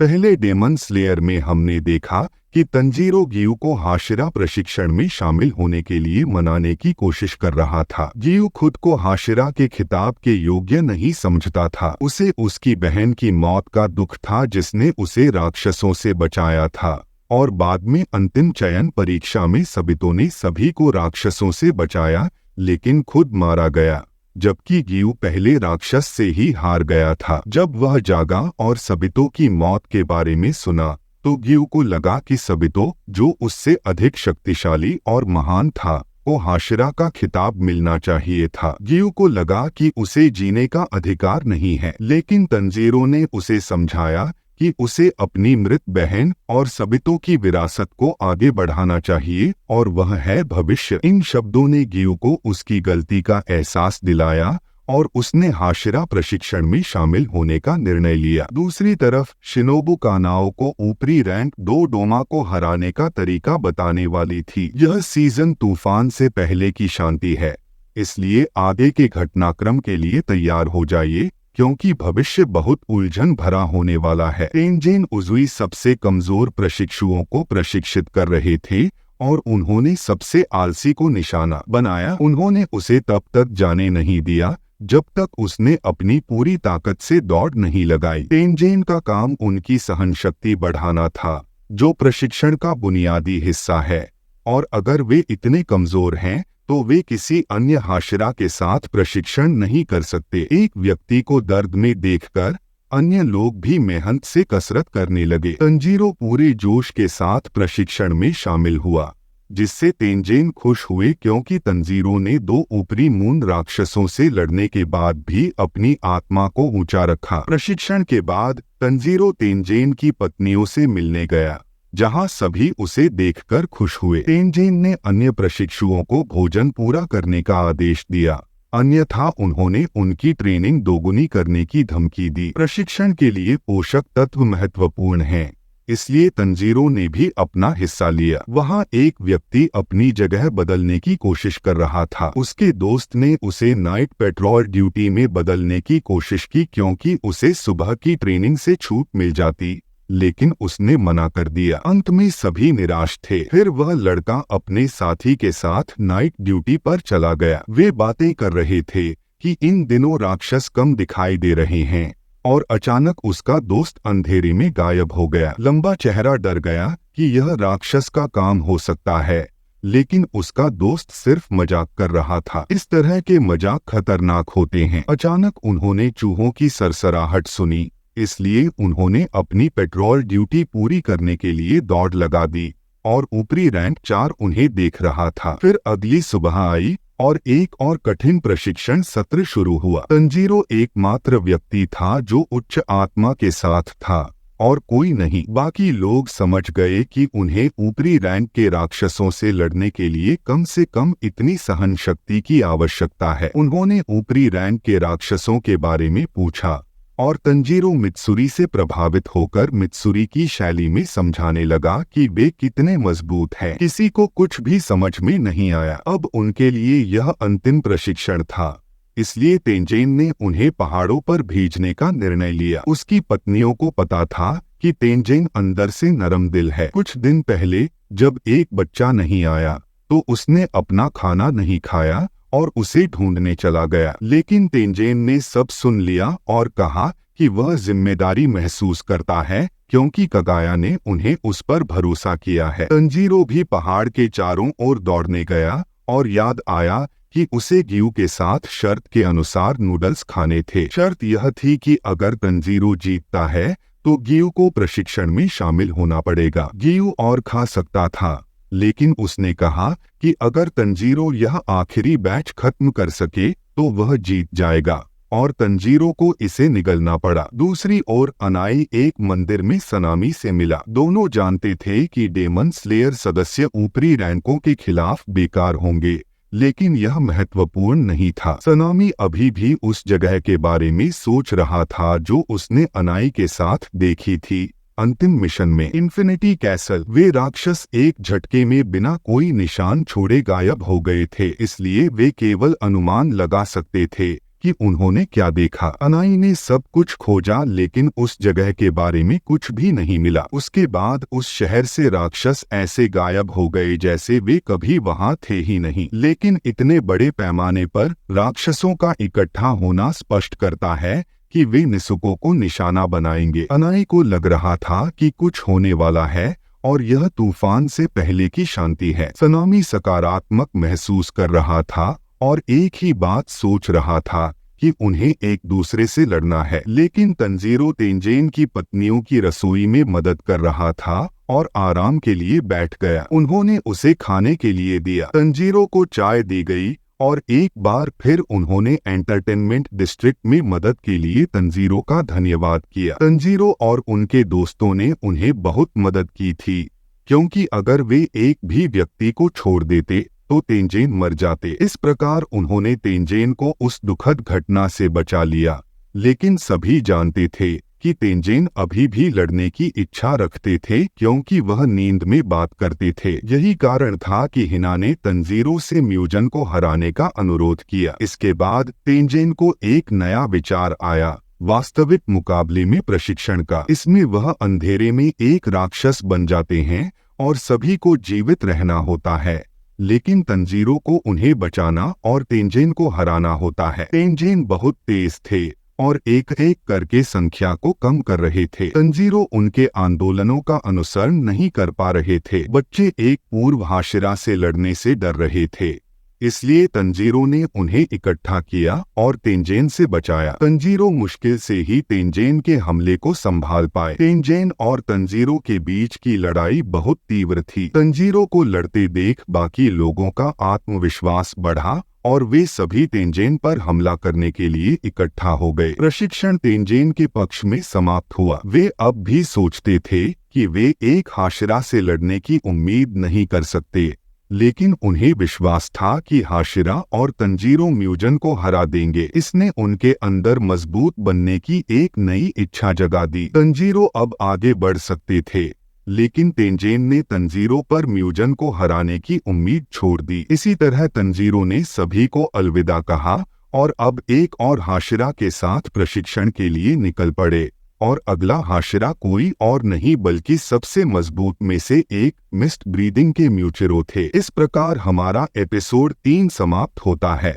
पहले daemon slayer में हमने देखा कि तंजीरो गियू को हाशिरा प्रशिक्षण में शामिल होने के लिए मनाने की कोशिश कर रहा था। गियू खुद को हाशिरा के खिताब के योग्य नहीं समझता था। उसे उसकी बहन की मौत का दुख था जिसने उसे राक्षसों से बचाया था, और बाद में अंतिम चयन परीक्षा में सबितो ने सभी को राक्षसों से बचाया लेकिन खुद मारा गया, जबकि गियू पहले राक्षस से ही हार गया था। जब वह जागा और सबितो की मौत के बारे में सुना तो गियू को लगा कि सबितो, जो उससे अधिक शक्तिशाली और महान था, को हाशिरा का खिताब मिलना चाहिए था। गियू को लगा कि उसे जीने का अधिकार नहीं है, लेकिन तंजीरो ने उसे समझाया कि उसे अपनी मृत बहन और सबितो की विरासत को आगे बढ़ाना चाहिए, और वह है भविष्य। इन शब्दों ने गियू को उसकी गलती का एहसास दिलाया और उसने हाशिरा प्रशिक्षण में शामिल होने का निर्णय लिया। दूसरी तरफ शिनोबु कानाओ को ऊपरी रैंक 2 डोमा को हराने का तरीका बताने वाली थी। यह सीजन तूफान से पहले की शांति है, इसलिए आगे के घटनाक्रम के लिए तैयार हो जाइए, क्योंकि भविष्य बहुत उलझन भरा होने वाला है। तेंजिन उजुई सबसे कमजोर प्रशिक्षुओं को प्रशिक्षित कर रहे थे और उन्होंने सबसे आलसी को निशाना बनाया। उन्होंने उसे तब तक जाने नहीं दिया जब तक उसने अपनी पूरी ताकत से दौड़ नहीं लगाई। तेंजिन का काम उनकी सहनशक्ति बढ़ाना था, जो प्रशिक्षण का बुनियादी हिस्सा है, और अगर वे इतने कमजोर हैं तो वे किसी अन्य हाशिरा के साथ प्रशिक्षण नहीं कर सकते। एक व्यक्ति को दर्द में देखकर अन्य लोग भी मेहनत से कसरत करने लगे। तंजीरो पूरे जोश के साथ प्रशिक्षण में शामिल हुआ, जिससे तेंजिन खुश हुए क्योंकि तंजीरो ने 2 ऊपरी मून राक्षसों से लड़ने के बाद भी अपनी आत्मा को ऊंचा रखा। प्रशिक्षण के बाद तंजीरो तेंजिन की पत्नियों से मिलने गया, जहां सभी उसे देखकर खुश हुए। तेंजिन ने अन्य प्रशिक्षुओं को भोजन पूरा करने का आदेश दिया, अन्यथा उन्होंने उनकी ट्रेनिंग दोगुनी करने की धमकी दी। प्रशिक्षण के लिए पोषक तत्व महत्वपूर्ण हैं, इसलिए तंजीरो ने भी अपना हिस्सा लिया। वहां एक व्यक्ति अपनी जगह बदलने की कोशिश कर रहा था। उसके दोस्त ने उसे नाइट पेट्रोल ड्यूटी में बदलने की कोशिश की क्योंकि उसे सुबह की ट्रेनिंग से छूट मिल जाती, लेकिन उसने मना कर दिया। अंत में सभी निराश थे। फिर वह लड़का अपने साथी के साथ नाइट ड्यूटी पर चला गया। वे बातें कर रहे थे कि इन दिनों राक्षस कम दिखाई दे रहे हैं, और अचानक उसका दोस्त अंधेरे में गायब हो गया। लंबा चेहरा डर गया कि यह राक्षस का काम हो सकता है, लेकिन उसका दोस्त सिर्फ मजाक कर रहा था। इस तरह के मजाक खतरनाक होते हैं। अचानक उन्होंने चूहों की सरसराहट सुनी, इसलिए उन्होंने अपनी पेट्रोल ड्यूटी पूरी करने के लिए दौड़ लगा दी, और ऊपरी रैंक 4 उन्हें देख रहा था। फिर अगली सुबह आई और एक और कठिन प्रशिक्षण सत्र शुरू हुआ। तंजीरो एकमात्र व्यक्ति था जो उच्च आत्मा के साथ था, और कोई नहीं। बाकी लोग समझ गए कि उन्हें ऊपरी रैंक के राक्षसों से लड़ने के लिए कम से कम इतनी सहन शक्ति की आवश्यकता है। उन्होंने ऊपरी रैंक के राक्षसों के बारे में पूछा, और तंजीरो मित्सुरी से प्रभावित होकर मित्सुरी की शैली में समझाने लगा कि वे कितने मजबूत हैं। किसी को कुछ भी समझ में नहीं आया। अब उनके लिए यह अंतिम प्रशिक्षण था, इसलिए तेंजिन ने उन्हें पहाड़ों पर भेजने का निर्णय लिया। उसकी पत्नियों को पता था कि तेंजिन अंदर से नरम दिल है। कुछ दिन पहले जब एक बच्चा नहीं आया तो उसने अपना खाना नहीं खाया और उसे ढूंढने चला गया, लेकिन तेंजिन ने सब सुन लिया और कहा कि वह जिम्मेदारी महसूस करता है क्योंकि कगाया ने उन्हें उस पर भरोसा किया है। तंजीरो भी पहाड़ के चारों ओर दौड़ने गया और याद आया कि उसे गियू के साथ शर्त के अनुसार नूडल्स खाने थे। शर्त यह थी कि अगर तंजीरो जीतता है तो गियू को प्रशिक्षण में शामिल होना पड़ेगा। गियू और खा सकता था, लेकिन उसने कहा कि अगर तंजीरो यह आखिरी बैच खत्म कर सके तो वह जीत जाएगा, और तंजीरो को इसे निगलना पड़ा। दूसरी ओर अनाई एक मंदिर में सनामी से मिला। दोनों जानते थे कि डेमन स्लेयर सदस्य ऊपरी रैंकों के खिलाफ बेकार होंगे, लेकिन यह महत्वपूर्ण नहीं था। सनामी अभी भी उस जगह के बारे में सोच रहा था जो उसने अनाई के साथ देखी थी अंतिम मिशन में, इन्फिनिटी कैसल। वे राक्षस एक झटके में बिना कोई निशान छोड़े गायब हो गए थे, इसलिए वे केवल अनुमान लगा सकते थे कि उन्होंने क्या देखा। अनाई ने सब कुछ खोजा लेकिन उस जगह के बारे में कुछ भी नहीं मिला। उसके बाद उस शहर से राक्षस ऐसे गायब हो गए जैसे वे कभी वहां थे ही नहीं। लेकिन इतने बड़े पैमाने पर राक्षसों का इकट्ठा होना स्पष्ट करता है कि वे निसुकों को निशाना बनाएंगे। अनाई को लग रहा था कि कुछ होने वाला है और यह तूफान से पहले की शांति है। सनामी सकारात्मक महसूस कर रहा था और एक ही बात सोच रहा था कि उन्हें एक दूसरे से लड़ना है। लेकिन तंजीरो तेंजेन की पत्नियों की रसोई में मदद कर रहा था और आराम के लिए बैठ गया। उन्होंने उसे खाने के लिए दिया। तंजीरो को चाय दी गई और एक बार फिर उन्होंने एंटरटेनमेंट डिस्ट्रिक्ट में मदद के लिए तंजीरो का धन्यवाद किया। तंजीरो और उनके दोस्तों ने उन्हें बहुत मदद की थी, क्योंकि अगर वे एक भी व्यक्ति को छोड़ देते तो तेंजेन मर जाते। इस प्रकार उन्होंने तेंजेन को उस दुखद घटना से बचा लिया। लेकिन सभी जानते थे कि तेंजेन अभी भी लड़ने की इच्छा रखते थे, क्योंकि वह नींद में बात करते थे। यही कारण था कि हिना ने तंजीरो से म्यूजन को हराने का अनुरोध किया। इसके बाद तेंजेन को एक नया विचार आया, वास्तविक मुकाबले में प्रशिक्षण का। इसमें वह अंधेरे में एक राक्षस बन जाते हैं और सभी को जीवित रहना होता है, लेकिन तंजीरो को उन्हें बचाना और तेंजेन को हराना होता है। तेंजेन बहुत तेज थे और एक एक करके संख्या को कम कर रहे थे। तंजीरो उनके आंदोलनों का अनुसरण नहीं कर पा रहे थे। बच्चे एक पूर्व हाशिरा से लड़ने से डर रहे थे, इसलिए तंजीरो ने उन्हें इकट्ठा किया और तेंजेन से बचाया। तंजीरो मुश्किल से ही तेंजेन के हमले को संभाल पाए। तेंजेन और तंजीरो के बीच की लड़ाई बहुत तीव्र थी। तंजीरो को लड़ते देख बाकी लोगों का आत्मविश्वास बढ़ा और वे सभी तेंजेन पर हमला करने के लिए इकट्ठा हो गए। प्रशिक्षण तेंजेन के पक्ष में समाप्त हुआ। वे अब भी सोचते थे कि वे एक हाशिरा से लड़ने की उम्मीद नहीं कर सकते, लेकिन उन्हें विश्वास था कि हाशिरा और तंजीरो म्यूजन को हरा देंगे। इसने उनके अंदर मजबूत बनने की एक नई इच्छा जगा दी। तंजीरो अब आगे बढ़ सकते थे, लेकिन तेंजेन ने तंजीरो पर म्यूजन को हराने की उम्मीद छोड़ दी। इसी तरह तंजीरो ने सभी को अलविदा कहा और अब एक और हाशिरा के साथ प्रशिक्षण के लिए निकल पड़े। और अगला हाशिरा कोई और नहीं बल्कि सबसे मजबूत में से एक मिस्ट ब्रीदिंग के म्यूचिरो थे। इस प्रकार हमारा एपिसोड 3 समाप्त होता है।